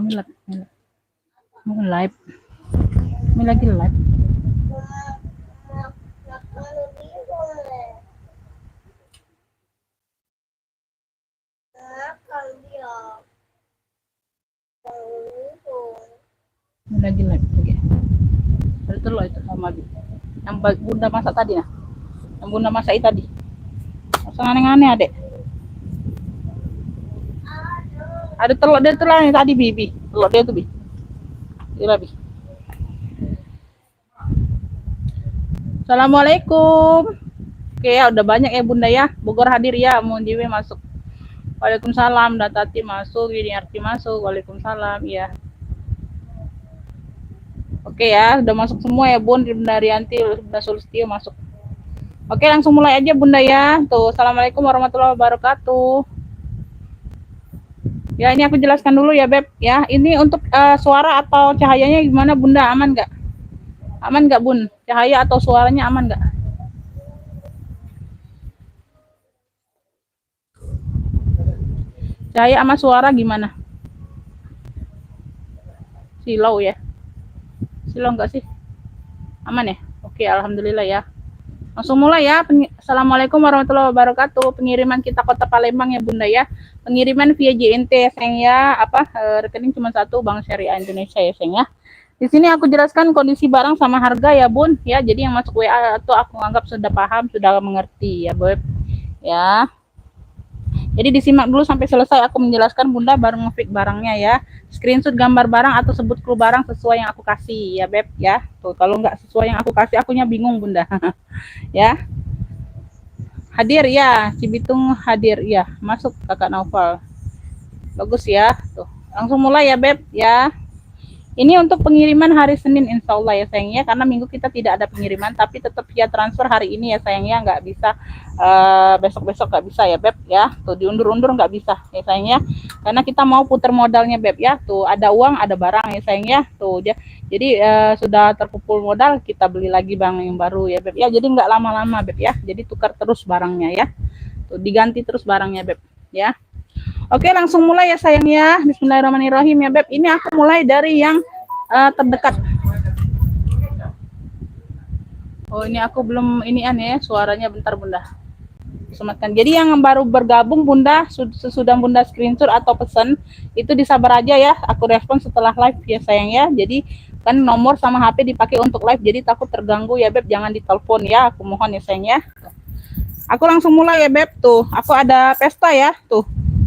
Milat. Mau live. Ini lagi live. Ini lagi live lagi. Itu loh itu sama yang bunda masak tadi nah. Yang bunda masak tadi. Masa aneh-aneh adek. Ada telur dia tuh yang tadi bibi. Telur dia tuh bi. Iya bi. Assalamualaikum. Oke ya udah banyak ya bunda ya. Bogor hadir ya. Mau jiwe masuk. Waalaikumsalam. Datati masuk. Ini arti masuk. Waalaikumsalam. Ya. Oke ya, udah masuk semua ya bun. Bunda Rianti, Bunda Sulistio masuk. Oke langsung mulai aja bunda ya. Tuh, assalamualaikum warahmatullahi wabarakatuh. Ya ini aku jelaskan dulu ya beb ya. Ini untuk suara atau cahayanya gimana bunda? Aman nggak? Aman nggak bun? Cahaya atau suaranya aman nggak? Cahaya sama suara gimana? Silau ya? Silau nggak sih? Aman ya? Oke alhamdulillah ya. Langsung mulai ya. Assalamualaikum warahmatullahi wabarakatuh. Pengiriman kita Kota Palembang ya bunda ya. Pengiriman via JNT sayang ya. Rekening cuma satu Bank Syariah Indonesia ya sayang ya. Di sini aku jelaskan kondisi barang sama harga ya bun ya. Jadi yang masuk WA itu aku anggap sudah paham, sudah mengerti ya beb ya. Jadi disimak dulu sampai selesai aku menjelaskan bunda baru nge-fix barangnya ya. Screenshot gambar barang atau sebut kru barang sesuai yang aku kasih ya beb ya. Tuh kalau nggak sesuai yang aku kasih akunya bingung bunda. Ya. Hadir ya, Cibitung hadir ya. Masuk kakak Naufal. Bagus ya. Tuh. Langsung mulai ya beb ya. Ini untuk pengiriman hari Senin insya Allah ya sayangnya, karena minggu kita tidak ada pengiriman, tapi tetap via transfer hari ini ya sayangnya, nggak bisa besok-besok nggak bisa ya beb ya, tuh diundur-undur nggak bisa ya sayangnya, karena kita mau putar modalnya beb ya, tuh ada uang ada barang ya sayangnya, tuh jadi sudah terkumpul modal kita beli lagi barang yang baru ya beb ya, jadi nggak lama-lama beb ya, jadi tukar terus barangnya ya, tuh diganti terus barangnya beb ya. Oke langsung mulai ya sayang ya. Bismillahirrahmanirrahim ya beb. Ini aku mulai dari yang terdekat. Oh ini aku belum inian ya suaranya bentar bunda. Sematkan. Jadi yang baru bergabung bunda sesudah bunda screenshot atau pesan itu disabar aja ya. Aku respon setelah live ya sayang ya. Jadi kan nomor sama HP dipakai untuk live jadi takut terganggu ya beb. Jangan ditelepon ya. Aku mohon ya sayang ya. Aku langsung mulai ya beb tuh. Aku ada pesta ya tuh.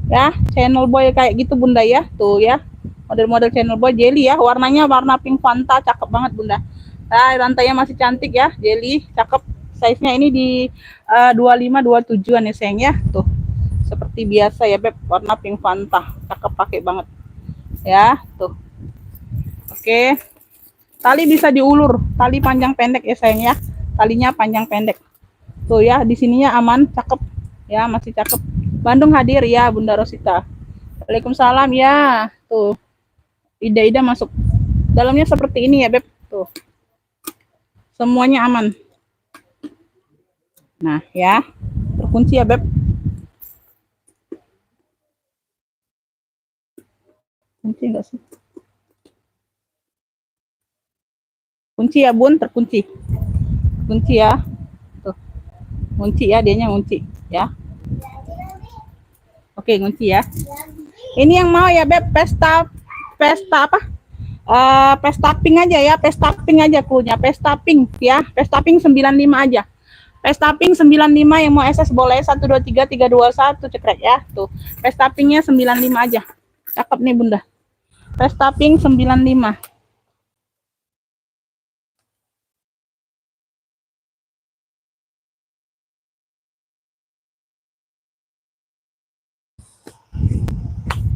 Ya channel boy kayak gitu bunda ya tuh ya model-model channel boy jelly ya warnanya warna pink Fanta cakep banget bunda. Nah rantainya masih cantik ya jelly cakep, size nya ini di 25-27an ya sayang ya tuh seperti biasa ya beb warna pink Fanta cakep pakai banget ya tuh. Oke tali bisa diulur, tali panjang pendek ya sayang ya, talinya panjang pendek tuh ya, di sininya aman cakep ya, masih cakep. Bandung hadir ya Bunda Rosita. Waalaikumsalam ya. Tuh. Ida masuk. Dalamnya seperti ini ya, Beb. Tuh. Semuanya aman. Nah, ya. Terkunci ya, Beb. Kunci enggak sih? Kunci ya, Bun, terkunci. Kunci ya. Tuh. Kunci ya, dianya kunci ya. Oke, ngunci ya. Ini yang mau ya beb pesta apa? Pesta pink aja ya, pesta pink aja klunya, pesta pink ya, pesta pink 95 aja. Pesta pink 95 yang mau SS boleh 123 321 cekrek ya. Tuh. Pesta pinknya 95 aja. Cakep nih Bunda. Pesta pink 95.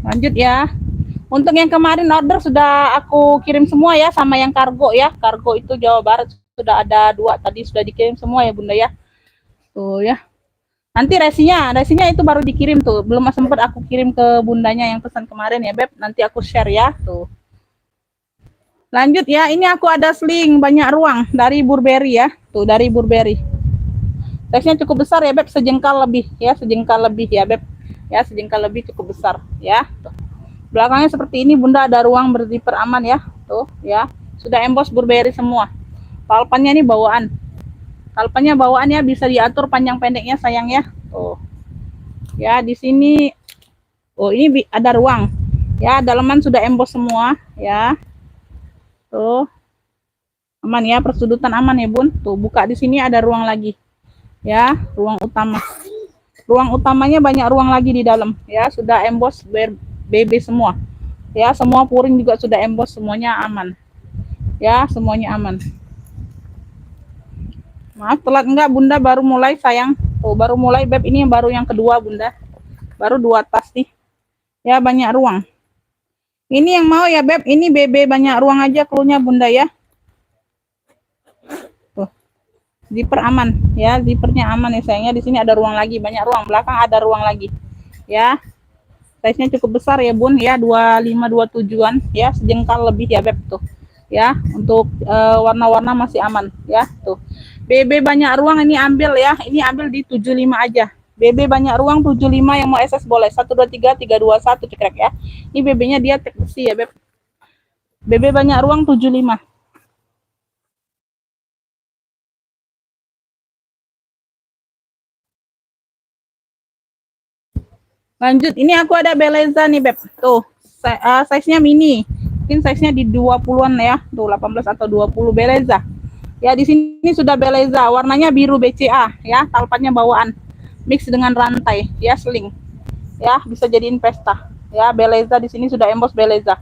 Lanjut ya. Untuk yang kemarin order sudah aku kirim semua ya sama yang kargo ya. Kargo itu Jawa Barat sudah ada 2 tadi sudah dikirim semua ya Bunda ya. Tuh ya. Nanti resinya itu baru dikirim tuh. Belum sempat aku kirim ke bundanya yang pesan kemarin ya Beb. Nanti aku share ya tuh. Lanjut ya. Ini aku ada sling banyak ruang dari Burberry ya. Tuh dari Burberry. Size-nya cukup besar ya Beb, sejengkal lebih ya, sejengkal lebih ya Beb. Ya, sejengkal lebih cukup besar ya. Tuh. Belakangnya seperti ini Bunda, ada ruang berzipper aman ya. Tuh ya, sudah emboss Burberry semua. Palpannya ini bawaan. Palpannya bawaan ya, bisa diatur panjang pendeknya sayang ya. Tuh. Ya, di sini oh ini ada ruang. Ya, dalaman sudah emboss semua ya. Tuh. Aman ya, persudutan aman ya Bun. Tuh, buka di sini ada ruang lagi. Ya, ruang utama. Ruang utamanya banyak ruang lagi di dalam ya, sudah emboss BB semua. Ya, semua puring juga sudah emboss, semuanya aman. Ya, semuanya aman. Maaf telat enggak Bunda, baru mulai sayang. Tuh, baru mulai Beb, ini yang baru yang kedua Bunda. Baru 2 tas nih. Ya, banyak ruang. Ini yang mau ya Beb, ini BB banyak ruang aja klunya Bunda ya. Tuh. Zipper aman ya, zippernya aman ya sayangnya. Di sini ada ruang lagi, banyak ruang. Belakang ada ruang lagi. Ya. Size-nya cukup besar ya Bun ya, 25-27an ya, sejengkal lebih ya Beb tuh. Ya, untuk warna-warna masih aman ya tuh. BB banyak ruang ini ambil ya. Ini ambil di 75 aja. BB banyak ruang 75, yang mau SS boleh. 123 321 cekrek ya. Ini BB-nya dia tek besi ya Beb. BB banyak ruang 75. Lanjut, ini aku ada Beleza nih Beb. Tuh, size-nya mini. Mungkin size-nya di 20-an ya. Tuh, 18 atau 20 Beleza. Ya, di sini sudah Beleza, warnanya biru BCA ya, talpannya bawaan. Mix dengan rantai ya, sling. Ya, bisa jadiin pesta. Ya, Beleza di sini sudah emboss Beleza.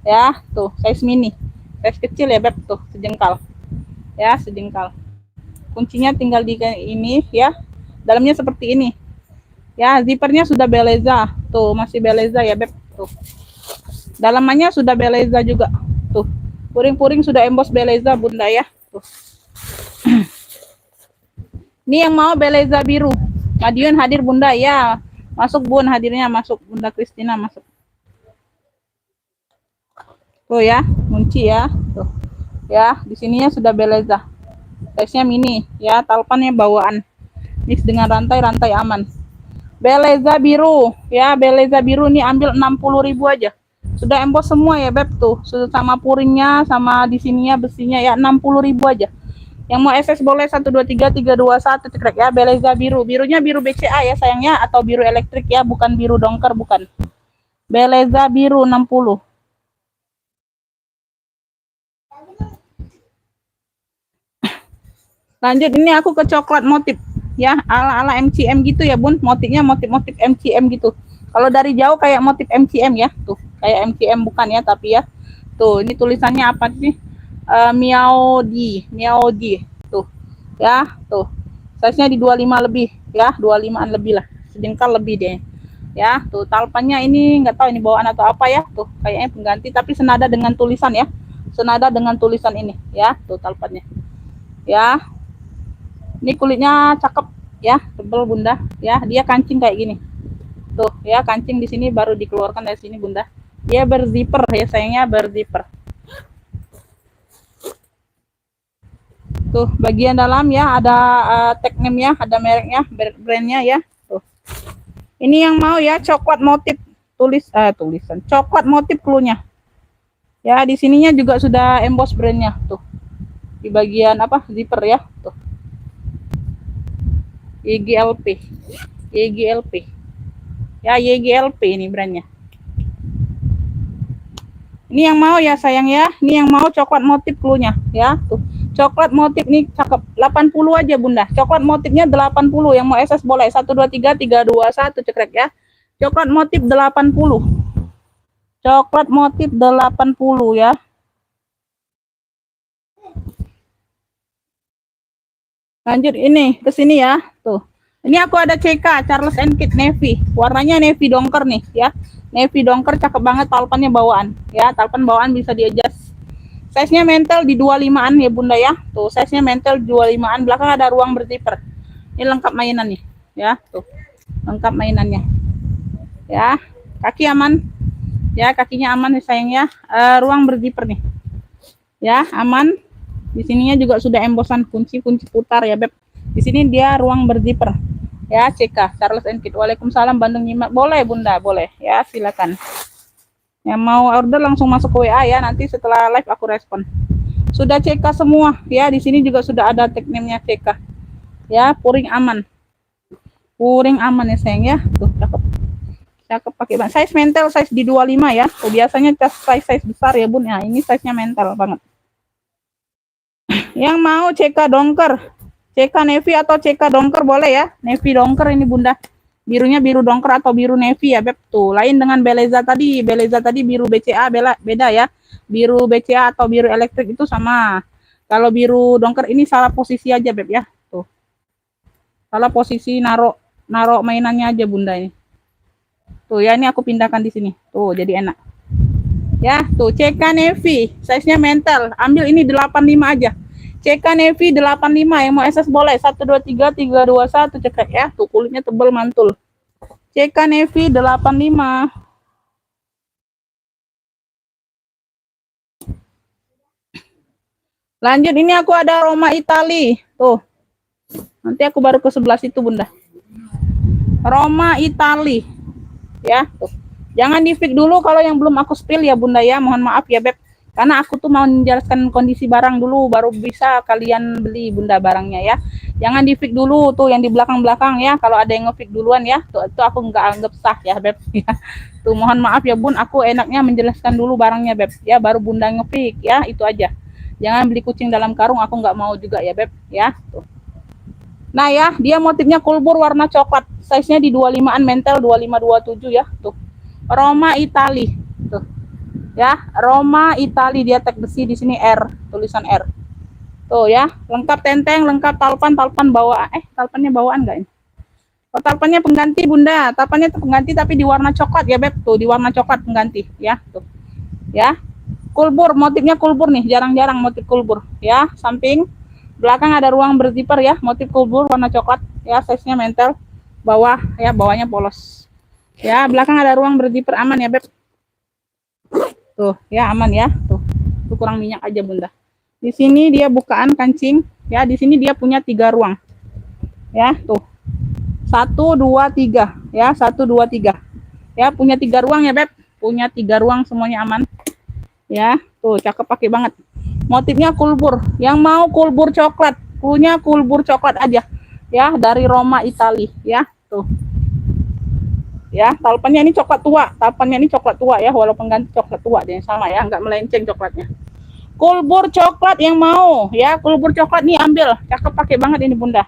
Ya, tuh, size mini. Size kecil ya Beb, tuh, sejengkal. Ya, sejengkal. Kuncinya tinggal di ini ya. Dalamnya seperti ini. Ya, zippernya sudah Beleza. Tuh, masih Beleza ya Beb. Tuh. Dalamannya sudah Beleza juga. Tuh. Puring-puring sudah emboss Beleza Bunda ya. Tuh. Ini yang mau Beleza biru. Madiun hadir Bunda ya. Masuk Bun, hadirnya masuk Bunda Kristina masuk. Tuh ya, kunci ya. Tuh. Ya, di sininya sudah Beleza. Size-nya mini ya, talpannya bawaan. Mix dengan rantai aman. Beleza biru ya, Beleza biru nih ambil 60.000 aja. Sudah emboss semua ya Beb tuh, sudah sama puringnya, sama di sininya besinya ya, 60.000 aja. Yang mau SS boleh 123 321 cekrek ya. Beleza biru, birunya biru BCA ya sayangnya, atau biru elektrik ya, bukan biru dongker, bukan. Beleza biru 60. Lanjut, ini aku ke coklat motif ya, ala-ala MCM gitu ya Bun, motifnya motif-motif MCM gitu. Kalau dari jauh kayak motif MCM ya, tuh kayak MCM bukan ya, tapi ya tuh ini tulisannya apa sih, Miaodi tuh ya, tuh size-nya di 25 lebih ya, 25an lebih lah, sejengkal lebih deh ya. Tuh talpannya ini nggak tahu ini bawaan atau apa ya, tuh kayaknya pengganti, tapi senada dengan tulisan ya, senada dengan tulisan ini ya. Tuh talpannya ya. Ini kulitnya cakep ya, tebel Bunda ya. Dia kancing kayak gini. Tuh ya, kancing di sini baru dikeluarkan dari sini Bunda. Dia berzipper ya sayangnya, berzipper. Tuh bagian dalam ya ada tag name-nya, ada mereknya, brandnya ya. Tuh. Ini yang mau ya, coklat motif tulisan coklat motif cluenya. Ya, di sininya juga sudah emboss brandnya tuh. Di bagian apa? Zipper ya, tuh. YGLP. YGLP. Ya, YGLP ini brandnya. Ini yang mau ya sayang ya. Ini yang mau coklat motif cluenya ya. Tuh. Coklat motif nih cakep. 80 aja Bunda. Coklat motifnya 80. Yang mau SS boleh 123 321 cekrek ya. Coklat motif 80. Coklat motif 80 ya. Lanjut ini ke sini ya. Tuh. Ini aku ada CK Charles & Kit navy. Warnanya navy dongker nih ya. Navy dongker cakep banget, talpannya bawaan ya. Talpan bawaan bisa di-adjust. Size-nya mental di 25an ya Bunda ya. Tuh, size-nya mental 25an. Belakang ada ruang berzipper. Ini lengkap mainan nih ya. Tuh. Lengkap mainannya. Ya. Kaki aman. Ya, kakinya aman nih sayangnya. Ruang berzipper nih. Ya, aman. Di sininya juga sudah embossan kunci putar ya Beb. Di sini dia ruang berzipper. Ya, CK Charles & Kit. Waalaikumsalam Bandung Nyimak. Boleh Bunda, boleh. Ya, silakan. Yang mau order langsung masuk ke WA ya, nanti setelah live aku respon. Sudah CK semua ya, di sini juga sudah ada tag name-nya CK. Ya, puring aman. Puring aman ya sayang ya. Tuh, cakep. Cakep pakai banget. Size mental size di 25 ya. Oh, biasanya size besar ya, Bun. Ya, ini size-nya mental banget. Yang mau CK dongker, CK navy atau CK dongker boleh ya. Navy dongker ini Bunda. Birunya biru dongker atau biru navy ya, Beb. Tuh, lain dengan Beleza tadi. Beleza tadi biru BCA beda ya. Biru BCA atau biru elektrik itu sama. Kalau biru dongker ini salah posisi aja, Beb ya. Tuh. Salah posisi naruh mainannya aja Bunda ini. Tuh ya, ini aku pindahkan di sini. Tuh, jadi enak. Ya, tuh CK navy, size-nya mental. Ambil ini 85 aja. CK navy 85, yang mau SS boleh. 123 321 cekrek ya. Tuh kulitnya tebal mantul. CK navy 85. Lanjut, ini aku ada Roma Itali. Tuh. Nanti aku baru ke sebelah situ, Bunda. Roma Itali. Ya, tuh. Jangan di fix dulu kalau yang belum aku spill ya Bunda ya. Mohon maaf ya Beb. Karena aku tuh mau menjelaskan kondisi barang dulu, baru bisa kalian beli Bunda barangnya ya. Jangan di fix dulu tuh yang di belakang-belakang ya. Kalau ada yang nge-fix duluan ya, tuh itu aku nggak anggap sah ya Beb. Tuh mohon maaf ya Bun, aku enaknya menjelaskan dulu barangnya Beb. Ya baru Bunda nge-fix ya, itu aja. Jangan beli kucing dalam karung, aku nggak mau juga ya Beb ya. Tuh. Nah ya, dia motifnya kulbur warna coklat. Size-nya di 25-an mental 25-27 ya. Tuh. Roma Itali. Tuh. Ya, Roma Itali, dia tag besi di sini R, tulisan R. Tuh ya, lengkap tenteng, lengkap talpan bawa talpannya bawaan enggak ini? Oh, talpannya pengganti Bunda, talpannya pengganti tapi di warna coklat ya Beb, tuh di warna coklat pengganti ya, tuh. Ya. Kulbur, motifnya kulbur nih, jarang-jarang motif kulbur ya, samping belakang ada ruang berzipper ya, motif kulbur warna coklat ya, size-nya mentel, bawah ya, bawahnya polos. Ya, belakang ada ruang berzipper aman ya Beb. Tuh, ya aman ya. Tuh. Tuh kurang minyak aja Bunda. Di sini dia bukaan kancing, ya di sini dia punya 3 ruang. Ya, tuh. 1 2 3, ya, 1 2 3. Ya, punya 3 ruang ya, Beb. Punya 3 ruang semuanya aman. Ya, tuh cakep pakai banget. Motifnya kulbur. Yang mau kulbur coklat, punya kulbur coklat aja. Ya, dari Roma Itali, ya. Tuh. Ya, talpannya ini coklat tua, talpannya ini coklat tua ya, walaupun ganti coklat tua dia sama ya, nggak melenceng coklatnya. Kulbur coklat yang mau ya, kulbur coklat nih ambil, cakep pakai banget ini Bunda.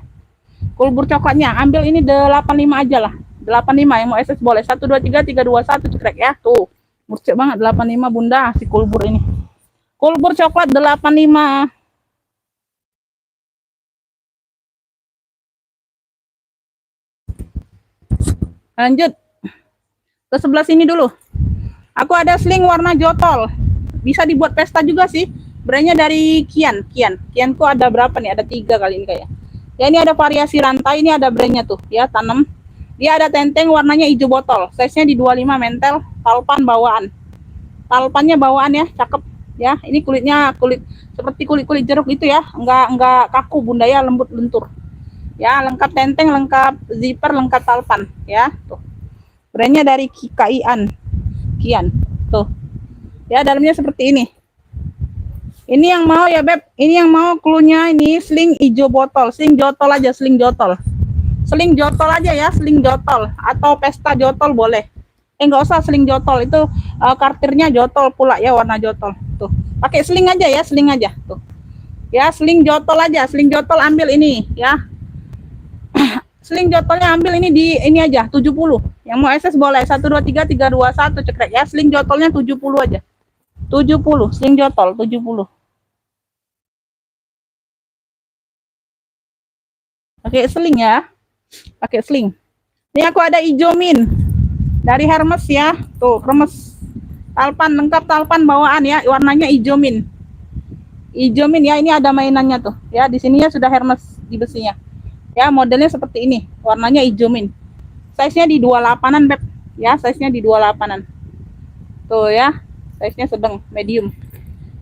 Kulbur coklatnya ambil ini 85 aja lah, 85 yang mau SS boleh. 123 321 cekrek ya, tuh murcek banget 85 Bunda si kulbur ini. Kulbur coklat 85. Lanjut ke sebelah sini dulu. Aku ada sling warna jotol. Bisa dibuat pesta juga sih. Brandnya dari Kian. Kianku ada berapa nih? Ada 3 kali ini kayak. Ya ini ada variasi rantai, ini ada brandnya tuh ya, tanam. Dia ada tenteng warnanya hijau botol. Size-nya di 25 mentel, talpan bawaan. Talpannya bawaan ya, cakep ya. Ini kulitnya kulit seperti kulit jeruk itu ya. Enggak kaku Bunda ya, lembut lentur. Ya, lengkap tenteng, lengkap zipper, lengkap talpan ya. Tuh. Brandnya dari Kian. Tuh. Ya, dalamnya seperti ini. Ini yang mau ya, Beb. Ini yang mau cluenya ini sling hijau botol. Sling jotol aja, sling jotol. Sling jotol aja ya, sling jotol. Atau pesta jotol boleh. Enggak usah sling jotol. Itu kartirnya jotol pula ya, warna jotol. Tuh. Pakai sling aja ya, sling aja. Tuh. Ya, sling jotol aja. Sling jotol ambil ini ya. Sling jotolnya ambil ini di ini aja 70. Yang mau SS boleh 123 321 cekrek ya. Sling jotolnya 70 aja. 70 sling jotol 70. Pakai sling ya. Pakai sling. Ini aku ada hijau min dari Hermes ya. Tuh, Hermes. Talpan lengkap, talpan bawaan ya. Warnanya hijau min. Hijau min ya, ini ada mainannya tuh. Ya, di sininya sudah Hermes di besinya. Ya, modelnya seperti ini. Warnanya hijau min. Size-nya di 28-an, Beb. Ya, size-nya di 28-an. Tuh ya. Size-nya sedang, medium.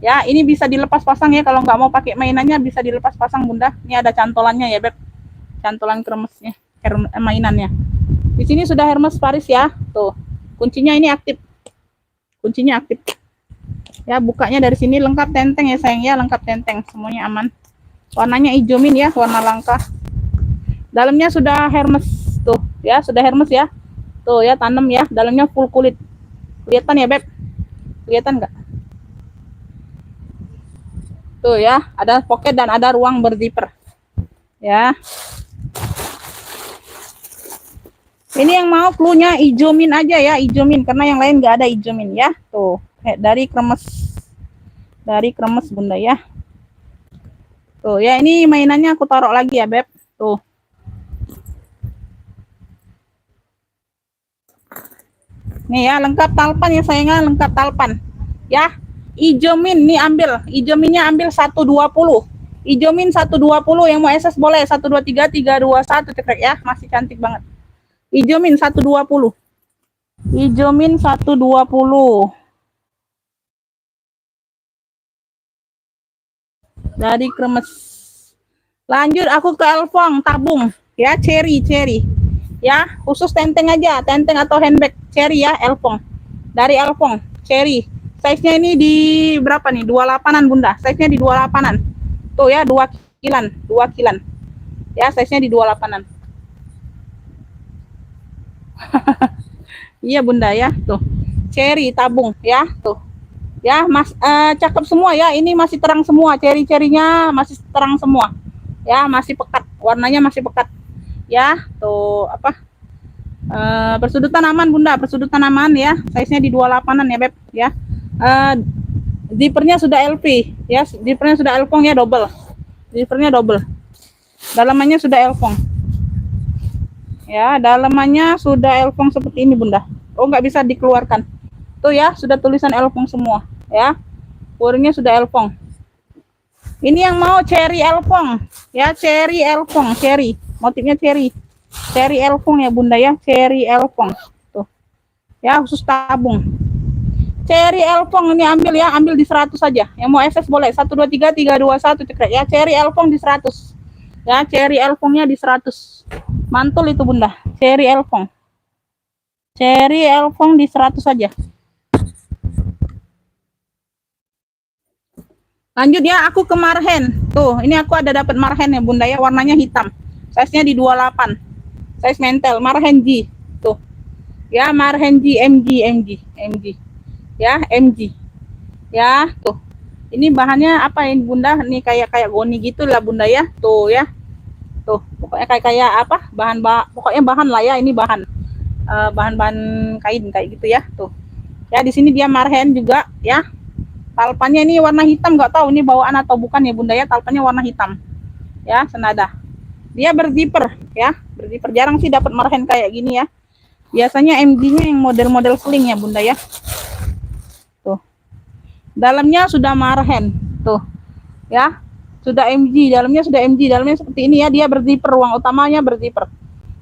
Ya, ini bisa dilepas pasang ya. Kalau nggak mau pakai mainannya bisa dilepas pasang Bunda. Ini ada cantolannya ya, Beb. Cantolan Hermesnya, mainannya. Di sini sudah Hermes Paris ya. Tuh. Kuncinya ini aktif. kuncinya aktif. Ya, bukanya dari sini lengkap tenteng ya sayang ya, lengkap tenteng, semuanya aman. Warnanya hijau mint ya, warna langka. Dalamnya sudah Hermes tuh ya, sudah Hermes ya. Tuh ya, tanam ya, dalamnya full kulit. Kelihatan ya, Beb? Kelihatan nggak? Tuh ya, ada pocket dan ada ruang berzipper. Ya. Ini yang mau cluenya hijau mint aja ya, hijau mint, karena yang lain nggak ada hijau mint ya. Tuh, dari kremes. Dari kremes Bunda ya. Tuh ya, ini mainannya aku taruh lagi ya, Beb. Tuh. Nih ya, lengkap talpan ya sayangnya, lengkap talpan. Ya, hijau mint nih ambil. Hijau mintnya ambil 120. Hijau mint 120, yang mau SS boleh 123 321 cekrek ya, masih cantik banget. Hijau mint 120. Hijau mint 120. Dari kremes. Lanjut aku ke Elfong tabung ya, cherry ya, khusus tenteng aja, tenteng atau handbag cherry ya, Elfong. Dari Elfong cherry. Size-nya ini di berapa nih? 28-an Bunda. Size-nya di 28-an. Tuh ya, 2 kilan, 2 kilan. Ya, size-nya di 28-an. Iya Bunda ya, tuh. Cherry tabung ya, tuh. Ya, Mas, cakep semua ya. Ini masih terang semua, cherry-cherrynya masih terang semua. Ya, masih pekat, warnanya masih pekat. Ya, tuh apa? Persudutan aman Bunda, persudutan aman ya. Size-nya di 28-an ya, Beb ya. Zippernya sudah LP ya, zippernya sudah Elfong ya, double. Zippernya double. Dalamannya sudah Elfong. Ya, dalamannya sudah Elfong seperti ini Bunda. Oh, nggak bisa dikeluarkan. Tuh ya, sudah tulisan Elfong semua ya. Warnanya sudah Elfong. Ini yang mau cherry Elfong ya, cherry Elfong, cherry. Motifnya cherry. Cherry Elfong ya Bunda ya, cherry Elfong. Tuh. Ya, khusus tabung. Cherry Elfong ini ambil ya, ambil di 100 saja. Yang mau SS boleh 123 321 cekrek ya, cherry Elfong di 100. Ya, cherry Elfongnya di 100. Mantul itu Bunda, cherry Elfong. Cherry Elfong di 100 saja. Lanjut ya, aku ke marhen. Tuh, ini aku ada dapat marhen ya Bunda ya, warnanya hitam. Size-nya di 28. Size mentel, marhen G. Tuh. Ya, marhen G, MG. Ya, MG. Ya, tuh. Ini bahannya apa ini Bunda? Ini kayak goni gitu lah Bunda ya. Tuh ya. Tuh, pokoknya kayak apa? Pokoknya bahan lah ya, ini bahan. Bahan-bahan kain kayak gitu ya. Tuh. Ya, di sini dia marhen juga ya. Talpannya ini warna hitam, nggak tahu ini bawaan atau bukan ya Bunda ya, talpannya warna hitam ya, senada. Dia berzipper ya, berzipper. Jarang sih dapat marhen kayak gini ya, biasanya MG-nya yang model-model sling ya Bunda ya. Tuh, dalamnya sudah marhen tuh ya, sudah MG, dalamnya sudah MG, dalamnya seperti ini ya, dia berzipper, ruang utamanya berzipper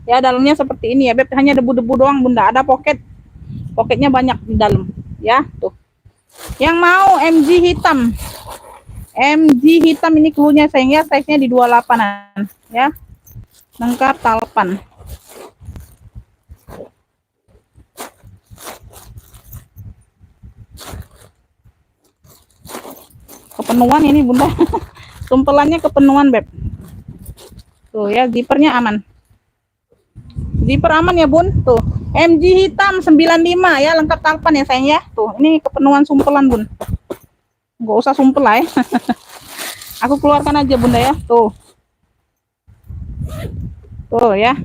ya, dalamnya seperti ini ya Beb, hanya debu-debu doang Bunda, ada poketnya banyak di dalam ya. Tuh, yang mau MG hitam. MG hitam ini cluenya sayangnya, size-nya di 28-an ya. Lengkap talpan. Kepenuhan ini Bunda. Tumpelannya kepenuhan Beb. Tuh ya, zippernya aman. Zipper aman ya Bun. Tuh, MG hitam 95 ya, lengkap talpan ya sayang ya. Tuh, ini kepenuhan sumpelan Bun. Nggak usah sumpel lah ya. Aku keluarkan aja Bunda ya. Tuh. Tuh ya.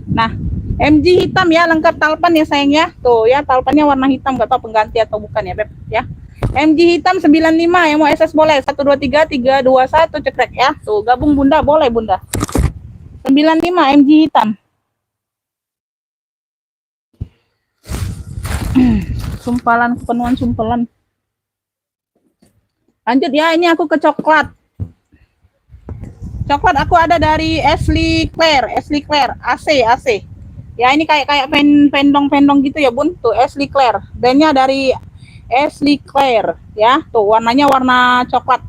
Nah, MG hitam ya, lengkap talpan ya sayang ya. Tuh ya, talpannya warna hitam, nggak tahu pengganti atau bukan ya Beb ya. MG hitam 95, yang mau SS boleh 123 321 cekrek ya. Tuh, gabung Bunda boleh Bunda. 95 MG hitam. Sumpalan, kepenuhan sumpelan. Lanjut ya, ini aku ke coklat. Coklat aku ada dari Ashley Claire AC. Ya, ini kayak pendong gitu ya Bun. Tuh, Ashley Claire. Brandnya dari Ashley Claire ya. Tuh, warnanya warna coklat.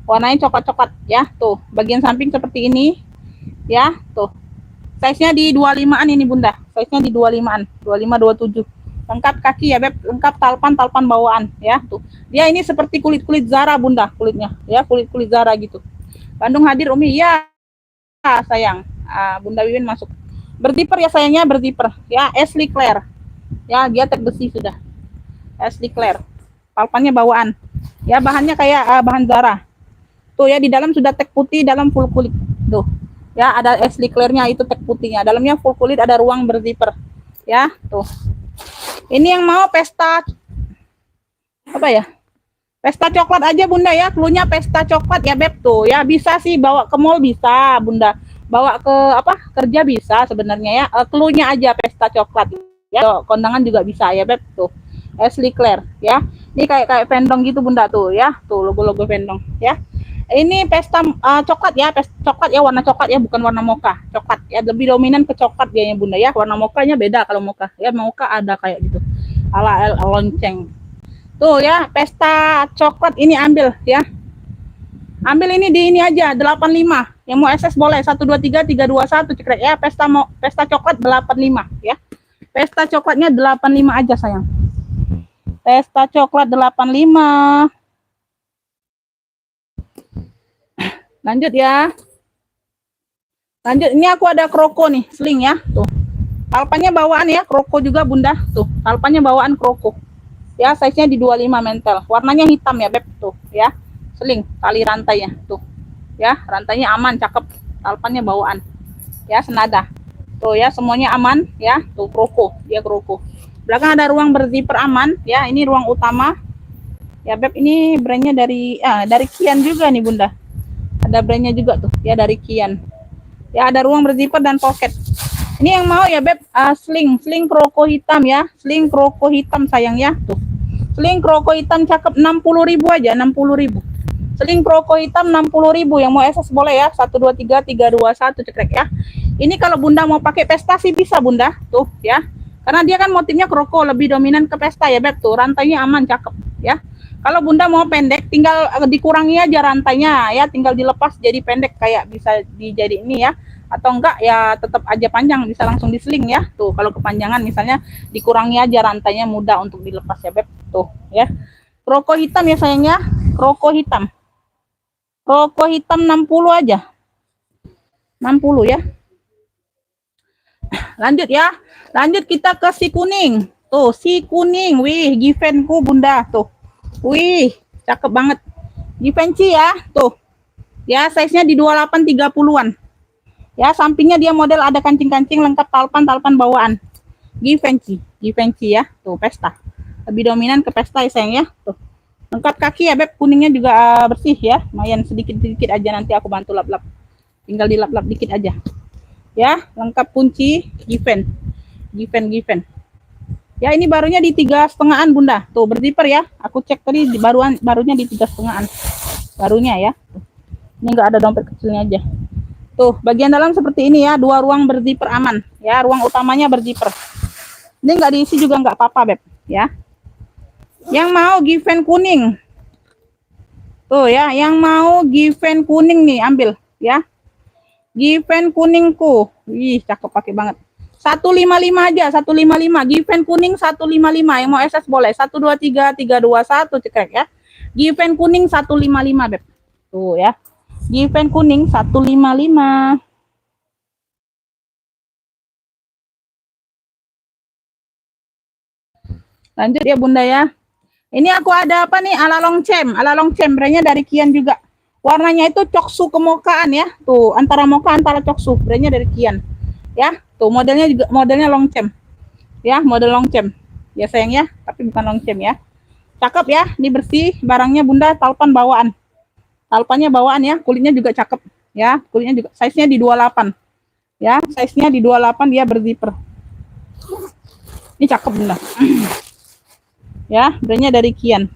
Warnanya coklat ya. Tuh, bagian samping seperti ini. Ya, tuh. Size-nya di 25-an ini Bunda. Size-nya di 25-an. 25 27. lengkap kaki ya beb, lengkap talpan bawaan ya. Tuh dia ini seperti kulit Zara bunda, kulitnya ya, kulit Zara gitu. Bandung hadir Umi ya sayang. Bunda Wiwin masuk berdiper ya sayangnya, berdiper ya. Ashley Claire ya, dia tag besi sudah. Ashley Claire, talpannya bawaan ya, bahannya kayak bahan Zara tuh ya. Di dalam sudah tag putih, dalam full kulit tuh ya. Ada Ashley Claire-nya itu tag putihnya, dalamnya full kulit, ada ruang berziper ya. Tuh ini yang mau pesta apa ya, pesta coklat aja bunda ya, klunya pesta coklat ya beb. Tuh ya, bisa sih bawa ke mall, bisa bunda bawa ke apa kerja bisa sebenarnya ya. Klunya aja pesta coklat ya, kondangan juga bisa ya beb. Tuh Ashley Claire ya, ini kayak vendong gitu bunda tuh ya, tuh logo vendong ya. Ini pesta coklat ya, pesta coklat ya, warna coklat ya, bukan warna mocha, coklat ya, lebih dominan ke coklat dia ya bunda ya. Warna mochanya beda, kalau mocha ya, mocha ada kayak gitu ala lonceng tuh ya. Pesta coklat ini ambil ya, ambil ini di ini aja 85, yang mau SS boleh 123 321 cekrek ya. Pesta coklat 85 ya, pesta coklatnya 85 aja sayang, pesta coklat 85. Lanjut ya, lanjut. Ini aku ada kroko nih, sling ya. Tuh talpannya bawaan ya, kroko juga bunda. Tuh talpannya bawaan kroko ya, size nya di 25 mentel, warnanya hitam ya beb. Tuh ya, sling tali rantai ya. Tuh ya, rantainya aman, cakep, talpannya bawaan ya, senada tuh ya, semuanya aman ya. Tuh kroko, dia kroko. Belakang ada ruang berziper aman ya. Ini ruang utama ya beb. Ini brandnya dari Kian juga nih bunda, ada brandnya juga tuh ya, dari Kian ya. Ada ruang berziper dan pocket. Ini yang mau ya beb, sling kroko hitam ya, sling kroko hitam sayang ya. Tuh sling kroko hitam cakep, 60.000 aja, 60.000 sling kroko hitam, 60.000. yang mau SS boleh ya, 123 321 cekrek ya. Ini kalau bunda mau pakai pesta sih bisa bunda tuh ya, karena dia kan motifnya kroko, lebih dominan ke pesta ya beb. Tuh rantainya aman, cakep ya. Kalau bunda mau pendek, tinggal dikurangi aja rantainya ya, tinggal dilepas jadi pendek, kayak bisa dijadi ini ya, atau enggak ya tetap aja panjang, bisa langsung diseling ya. Tuh kalau kepanjangan misalnya dikurangi aja rantainya, mudah untuk dilepas ya beb. Tuh ya, kroko hitam ya sayangnya, kroko hitam, kroko hitam 60 aja, 60 ya. Lanjut ya, lanjut kita ke si kuning. Tuh si kuning, wih givenku bunda. Tuh wih, cakep banget. Givenchy ya, tuh. Ya, size-nya di 28 30-an. Ya, sampingnya dia model ada kancing-kancing, lengkap talpan bawaan. Givenchy ya, tuh pesta. Lebih dominan ke pesta ya sayang ya. Tuh. Lengkap kaki ya beb, kuningnya juga bersih ya. Lumayan sedikit-sedikit aja, nanti aku bantu lap-lap. Tinggal dilap-lap dikit aja. Ya, lengkap kunci Given. Ya, ini barunya di 3,5-an bunda. Tuh berziper ya. Aku cek tadi barunya di 3,5-an. Barunya ya. Ini enggak ada dompet kecilnya aja. Tuh, bagian dalam seperti ini ya. 2 ruang berziper aman. Ya, ruang utamanya berziper. Ini enggak diisi juga enggak apa-apa beb. Ya. Yang mau Given kuning. Tuh ya, yang mau Given kuning nih ambil ya. Given kuningku. Wih, cakep pakai banget. 155 aja, 155. Given kuning 155. Yang mau SS boleh. 123 321 cekrek ya. Given kuning 155 beb. Tuh ya. Given kuning 155. Lanjut ya bunda ya. Ini aku ada apa nih, ala longcem brandnya dari Kian juga. Warnanya itu coksu kemokaan ya. Tuh antara moka antara coksu, brandnya dari Kian ya. Tuh modelnya juga modelnya longcem ya, model longcem ya sayang ya, tapi bukan longcem ya. Cakep ya, ini bersih barangnya bunda, talpan bawaan, talpannya bawaan ya. Kulitnya juga cakep ya, kulitnya juga size nya di 28 ya, size nya di 28. Dia berziper, ini cakep bunda. Ya, brandnya dari Kian.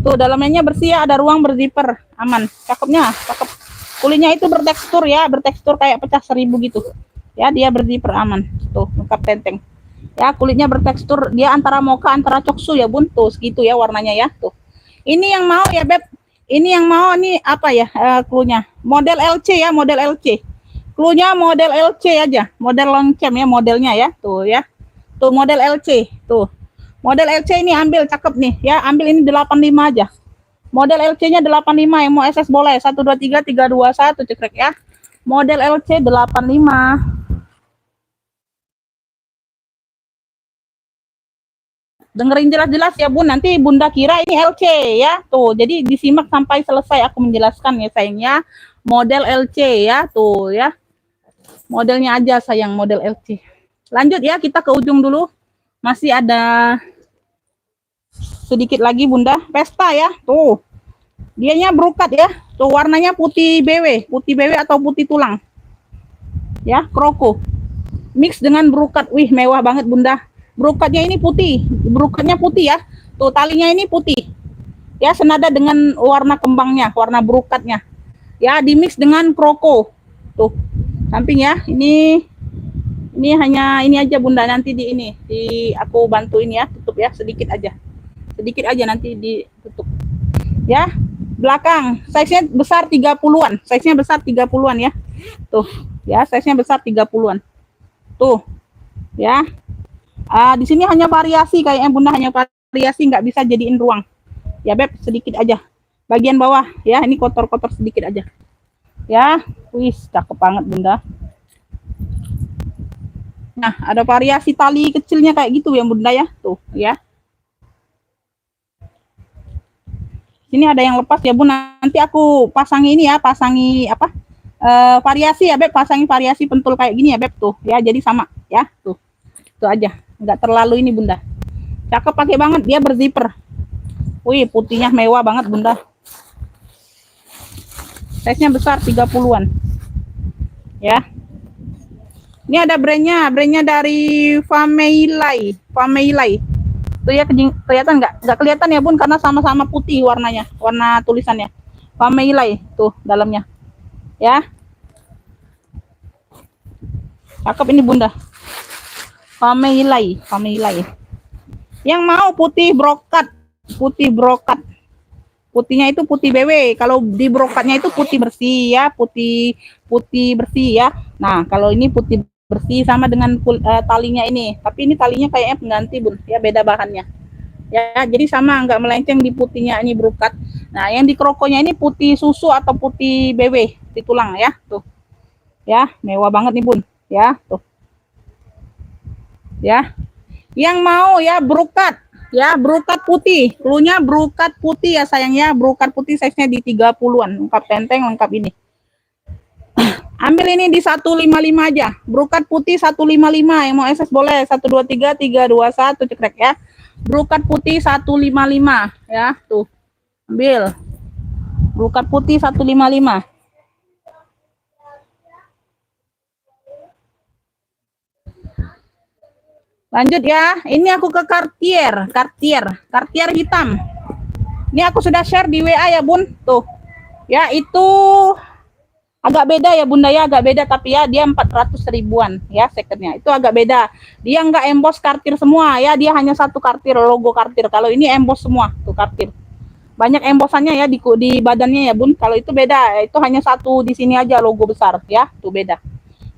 Tuh dalamnya bersih ya, ada ruang berziper, aman, cakepnya, cakep. Kulitnya itu bertekstur ya, bertekstur kayak pecah 1000 gitu ya. Dia berziper aman. Tuh lengkap tenteng ya, kulitnya bertekstur, dia antara mocha antara coksu ya bun. Tuh segitu ya warnanya ya. Tuh ini yang mau ya beb, ini yang mau nih apa ya, klunya model LC ya, model LC, klunya model LC aja, model longcem ya modelnya ya. Tuh ya, tuh model LC. Tuh Model LC ini ambil, cakep nih ya. Ambil ini 85 aja. Model LC-nya 85, yang mau SS boleh. 123 321 cekrek ya. Model LC 85. Dengerin jelas-jelas ya Bun, nanti Bunda kira ini LC ya. Tuh, jadi disimak sampai selesai aku menjelaskan ya sayangnya. Model LC ya, tuh ya. Modelnya aja sayang, model LC. Lanjut ya, kita ke ujung dulu. Masih ada sedikit lagi Bunda. Pesta ya, tuh. Dianya brokat ya. Tuh warnanya putih BW atau putih tulang. Ya, kroko. Mix dengan brokat. Wih, mewah banget Bunda. Brokatnya ini putih. Brokatnya putih ya. Tuh talinya ini putih. Ya, senada dengan warna kembangnya, warna brokatnya. Ya, dimix dengan kroko. Tuh. Samping ya. Ini hanya ini aja Bunda, nanti di ini aku bantuin ya, tutup ya sedikit aja nanti ditutup ya. Belakang size-nya besar 30-an, size-nya besar 30-an ya. Tuh ya, size-nya besar 30-an tuh ya. Di sini hanya variasi kayaknya Bunda, hanya variasi, nggak bisa jadiin ruang ya Beb. Sedikit aja bagian bawah ya, ini kotor-kotor sedikit aja ya. Wih, cakep banget Bunda. Nah, ada variasi tali kecilnya kayak gitu ya Bunda ya. Tuh ya. Sini ada yang lepas ya Bun. Nanti aku pasangi ini ya, pasangi apa? Variasi ya Beb, pasangi variasi pentul kayak gini ya Beb tuh. Ya, jadi sama ya. Tuh. Itu aja. Enggak terlalu ini Bunda. Cakep pakai banget, dia berzipper. Wih, putihnya mewah banget Bunda. Size-nya besar 30-an. Ya. Ini ada brandnya dari Fameilai. Tuh ya, kelihatan nggak? Nggak kelihatan ya Bun, karena sama-sama putih warnanya, warna tulisannya. Fameilai tuh dalamnya. Ya. Cakep ini Bunda. Fameilai. Yang mau putih brokat. Putihnya itu putih BW. Kalau di brokatnya itu putih bersih ya, putih bersih ya. Nah, kalau ini putih bersih sama dengan talinya ini, tapi ini talinya kayaknya pengganti Bun ya, beda bahannya ya, jadi sama, nggak melenceng di putihnya ini brokat. Nah, yang di krokonya ini putih susu atau putih BW di tulang ya. Tuh ya, mewah banget nih Bun ya. Tuh ya, yang mau ya brokat ya, brokat putih, klunya brokat putih ya sayangnya. Brokat putih size-nya di 30-an, lengkap tenteng, lengkap ini. Ambil ini di 155 aja. Brokat putih 155, yang mau SS boleh. 123 321 cekrek ya. Brokat putih 155 ya, tuh. Ambil. Brokat putih 155. Lanjut ya. Ini aku ke Cartier hitam. Ini aku sudah share di WA ya, Bun. Tuh. Ya, itu agak beda ya Bunda ya, agak beda, tapi ya dia 400 ribuan ya secondnya. Itu agak beda. Dia nggak emboss Cartier semua ya, dia hanya satu Cartier, logo Cartier. Kalau ini emboss semua tuh Cartier. Banyak embossannya ya di badannya ya Bun. Kalau itu beda, itu hanya satu di sini aja logo besar ya, tuh beda.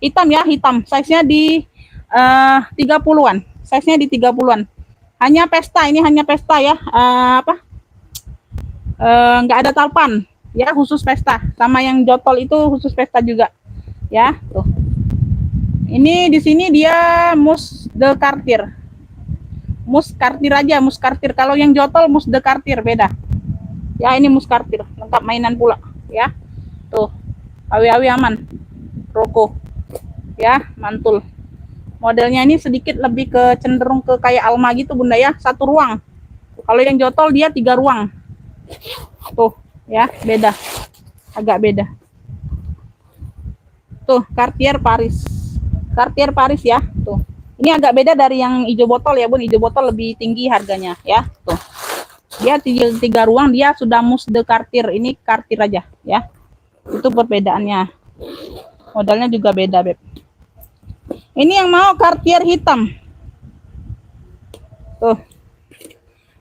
Hitam ya, hitam. Size-nya di 30-an. Size-nya di 30-an. Hanya pesta, ini hanya pesta ya. Nggak ada talpan. Ya, khusus pesta. Sama yang jotol itu khusus pesta juga. Ya, tuh. Ini di sini dia mus de Cartier. Mus Cartier aja, mus Cartier. Kalau yang jotol mus de Cartier beda. Ya, ini mus Cartier, lengkap mainan pula, ya. Tuh. Awi-awi aman. Roko. Ya, mantul. Modelnya ini sedikit lebih ke cenderung ke kayak Alma gitu Bunda ya, satu ruang. Kalau yang jotol dia 3 ruang. Tuh. Ya, beda, agak beda. Tuh, Cartier Paris ya. Tuh, ini agak beda dari yang hijau botol ya Bun. Hijau botol lebih tinggi harganya ya. Tuh, dia 3 ruang, dia sudah mus de Cartier. Ini Cartier aja ya. Itu perbedaannya. Modalnya juga beda Beb. Ini yang mau Cartier hitam. Tuh,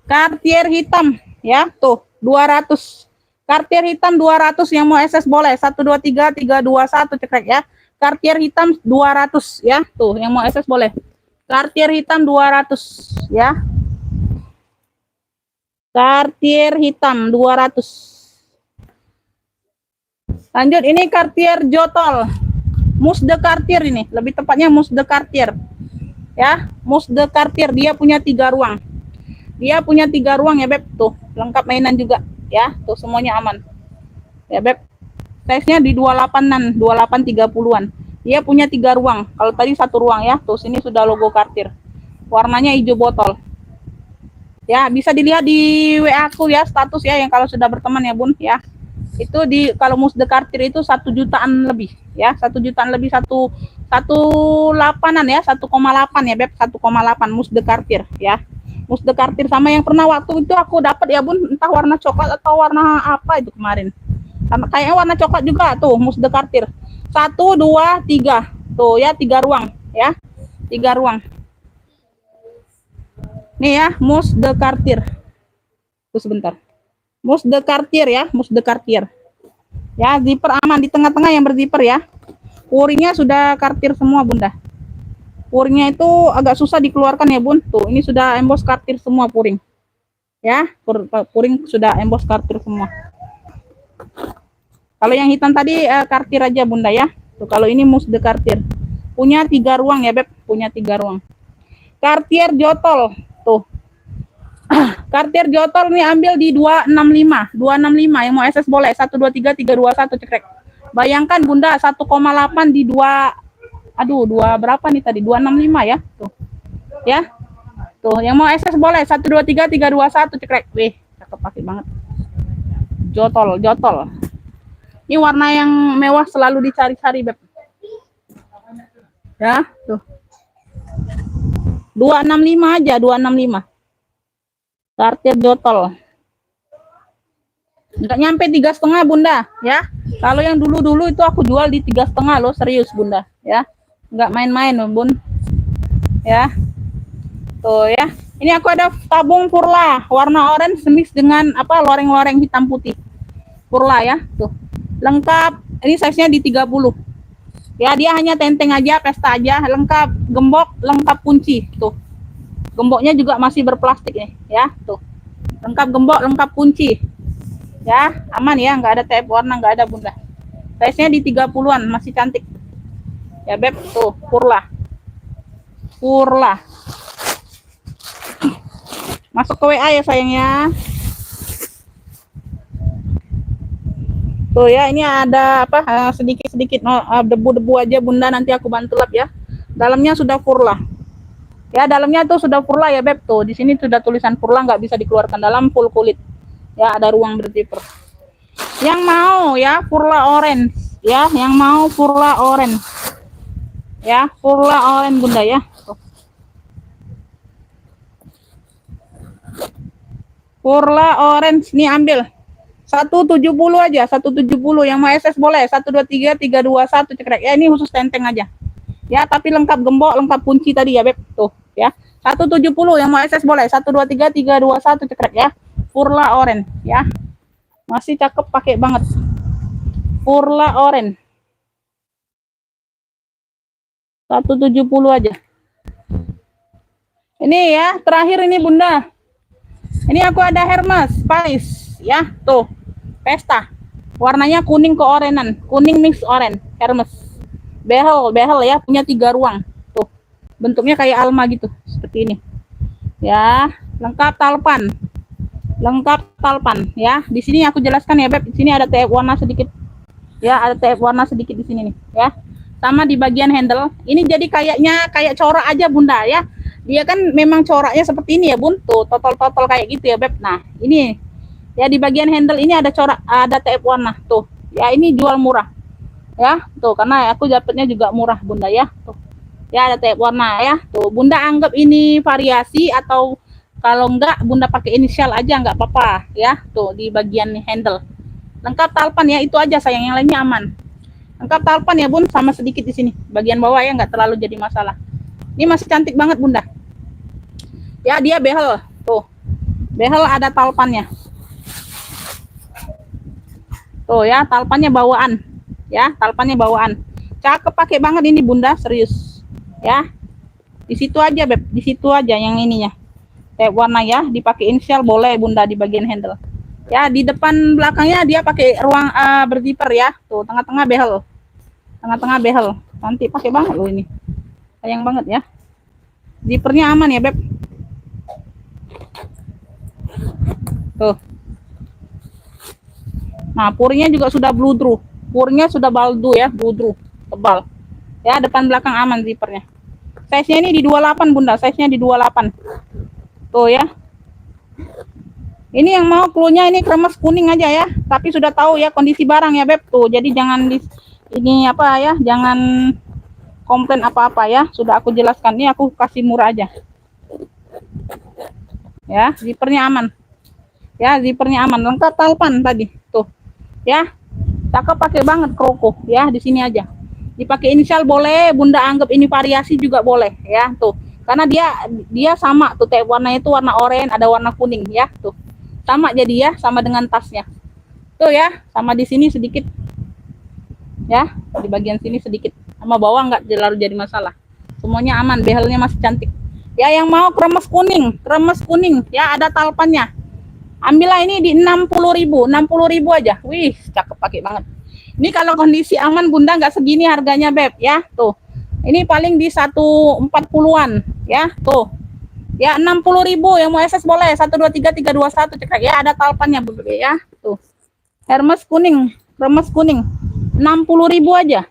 Cartier hitam ya. Tuh, 200. Cartier hitam 200, yang mau SS boleh. 123 321 cekrek ya. Cartier hitam 200 ya. Tuh, yang mau SS boleh. Cartier hitam 200 ya. Cartier hitam 200. Lanjut, ini Cartier Jotol. Mousse de Cartier ini, lebih tepatnya mousse de Cartier. Ya, mousse de Cartier, dia punya 3 ruang. Dia punya 3 ruang ya, Beb. Tuh, lengkap mainan juga ya. Tuh semuanya aman. Ya, Beb. Size-nya di 28-an, 28 30-an. Dia punya 3 ruang. Kalau tadi 1 ruang ya. Tuh sini sudah logo Cartier. Warnanya hijau botol. Ya, bisa dilihat di WA aku ya, status ya, yang kalau sudah berteman ya, Bun ya. Itu di kalau mousse de Cartier itu 1 jutaan lebih ya, 1 jutaan lebih, 1,8an ya, 1,8 ya, Beb, 1,8 mousse de Cartier ya. Mousse de Cartier sama yang pernah waktu itu aku dapat ya, Bun, entah warna coklat atau warna apa itu kemarin. Sama kayaknya warna coklat juga tuh mousse de Cartier. 1 2 3. Tuh ya, 3 ruang ya. 3 ruang. Nih ya, mousse de Cartier. Tuh sebentar. Mousse de Cartier ya, mousse de Cartier. Ya, zipper aman di tengah-tengah yang berzipper ya. Puringnya sudah Cartier semua, Bunda. Puringnya itu agak susah dikeluarkan ya, Bun. Tuh, ini sudah emboss Cartier semua puring. Ya, puring sudah emboss Cartier semua. Kalau yang hitam tadi Cartier aja, Bunda ya. Tuh, kalau ini mousse de Cartier. Punya 3 ruang ya, Beb. Punya 3 ruang. Cartier Jotol. Tuh. Cartier Jotol nih ambil di 265. 265 yang mau SS boleh. 1 2 3 3 2 1 cekrek. Bayangkan Bunda 1,8 di 2. Aduh, 2 berapa nih tadi? 265 ya. Tuh. Ya. Tuh, yang mau SS boleh. 1 2 3 3 2 1 cekrek. Wih, cakep pakai banget. Jotol, Jotol. Ini warna yang mewah selalu dicari-cari, Beb. Ya, tuh. 265 aja, 265. Cartier Jotol. Enggak nyampe 3,5, Bunda, ya. Kalau yang dulu-dulu itu aku jual di 3,5 loh, serius, Bunda, ya. Enggak main-main, Bun. Ya. Tuh ya. Ini aku ada tabung Furla warna orange mix dengan apa? Loreng-loreng hitam putih. Furla ya, tuh. Lengkap. Ini size-nya di 30. Ya, dia hanya tenteng aja, pesta aja, lengkap gembok, lengkap kunci, tuh. Gemboknya juga masih berplastik nih, ya, tuh. Lengkap gembok, lengkap kunci. Ya, aman ya, nggak ada TF warna, nggak ada, Bunda. Size-nya di 30-an, masih cantik. Ya, Beb, tuh, Furla. Furla. Masuk ke WA ya, sayangnya. Tuh ya, ini ada apa? Sedikit-sedikit debu-debu aja, Bunda, nanti aku bantu lap ya. Dalamnya sudah Furla. Ya, dalamnya tuh sudah Furla ya, Beb. Tuh, di sini sudah tulisan Furla, nggak bisa dikeluarkan, dalam full kulit. Ya, ada ruang berzipper. Yang mau ya Furla orange, ya, yang mau Furla orange. Ya, Furla orange, Bunda ya. Tuh. Furla orange nih ambil. 170 aja, 170. Yang mau SS boleh. 1 2 3 3 2 1 cekrek. Ya, ini khusus tenteng aja. Ya, tapi lengkap gembok, lengkap kunci tadi ya, Beb. Tuh, ya. 170 yang mau SS boleh. 1 2 3 3 2 1 cekrek ya. Furla orange ya. Masih cakep, pakai banget. Furla orange. 170 aja. Ini ya, terakhir ini, Bunda. Ini aku ada Hermes Paris ya, tuh. Pesta. Warnanya kuning ke orenan, kuning mix orange, Hermes. Behel ya, punya 3 ruang. Tuh. Bentuknya kayak Alma gitu, seperti ini. Ya, lengkap talpan. Lengkap talpan ya. Di sini aku jelaskan ya, Beb. Di sini ada TF warna sedikit. Ya, ada TF warna sedikit di sini nih, ya. Sama di bagian handle. Ini jadi kayaknya kayak corak aja, Bunda ya. Dia kan memang coraknya seperti ini ya, Bun. Tuh, totol-totol kayak gitu ya, Beb. Nah, ini ya di bagian handle ini ada corak, ada TF warna. Tuh. Ya, ini jual murah. Ya, tuh, karena aku dapatnya juga murah, Bunda ya. Tuh. Ya, ada TF warna ya. Tuh, Bunda anggap ini variasi atau kalau enggak, Bunda pakai inisial aja, enggak apa-apa ya. Tuh, di bagian handle. Lengkap talpan ya, itu aja sayang, yang lainnya aman. Lengkap talpan ya, Bun, sama sedikit di sini. Bagian bawah ya, enggak terlalu jadi masalah. Ini masih cantik banget, Bunda. Ya, dia behel. Tuh. Behel ada talpannya. Tuh ya, talpannya bawaan. Ya, talpannya bawaan. Cakep, pakai banget ini, Bunda, serius. Ya. Di situ aja, Beb. Di situ aja yang ininya. warna ya, dipakai inisial boleh bunda di bagian handle. Ya, di depan belakangnya dia pakai ruang berzipper ya. Tuh, tengah-tengah behel. Tengah-tengah behel. Nanti pakai banget loh ini. Sayang banget ya. Zippernya aman ya, Beb. Tuh. Nah, purnya juga sudah bludru. Purnya sudah baldu ya, bludru, tebal. Ya, depan belakang aman zippernya. Size-nya ini di 28 bunda, size-nya di 28. Tuh ya. Ini yang mau clue-nya ini kremes kuning aja ya. Tapi sudah tahu ya kondisi barang ya, Beb. Tuh, jadi jangan ini apa ya, jangan komplain apa-apa ya. Sudah aku jelaskan, ini aku kasih murah aja. Ya, zippernya aman. Ya, zippernya aman. Lengkap talpan tadi. Tuh. Ya. Cakep, pakai banget kroko ya, di sini aja. Dipakai inisial boleh, bunda anggap ini variasi juga boleh ya, tuh. Karena dia sama tuh, kayak warnanya itu warna oranye, ada warna kuning ya, tuh. Sama jadi ya, sama dengan tasnya. Tuh ya, sama di sini sedikit. Ya, di bagian sini sedikit. Sama bawah nggak terlalu jadi masalah. Semuanya aman, behelnya masih cantik. Ya, yang mau kremes kuning ya, ada talpannya. Ambillah ini di 60.000 aja. Wih, cakep, pakai banget. Ini kalau kondisi aman bunda nggak segini harganya, Beb ya. Tuh, ini paling di 140-an ya. Tuh ya, 60.000. Yang mau SS boleh 123321 cekrek ya, ada talpannya bunda ya. Tuh, Hermes kuning, Hermes kuning 60.000 aja,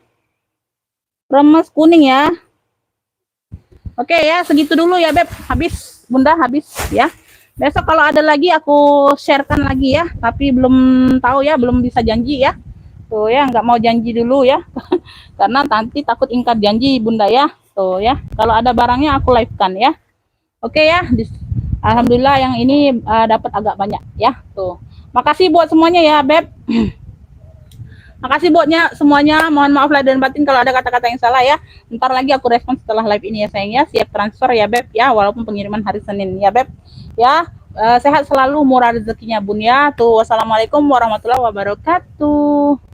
Hermes kuning ya. Oke ya, segitu dulu ya, Beb. Habis bunda, habis ya. Besok kalau ada lagi aku sharekan lagi ya, tapi belum tahu ya, belum bisa janji ya. Tuh ya, nggak mau janji dulu ya. Karena nanti takut ingkar janji bunda ya. Tuh ya, kalau ada barangnya aku live kan ya. Oke ya, alhamdulillah yang ini dapat agak banyak ya. Tuh, makasih buat semuanya ya, Beb. Makasih buatnya semuanya. Mohon maaf lahir dan batin kalau ada kata-kata yang salah ya. Ntar lagi aku respon setelah live ini ya sayang ya. Siap transfer ya, Beb ya, walaupun pengiriman hari Senin ya, Beb ya. Sehat selalu, murah rezekinya bun ya. Tuh, wassalamualaikum warahmatullahi wabarakatuh.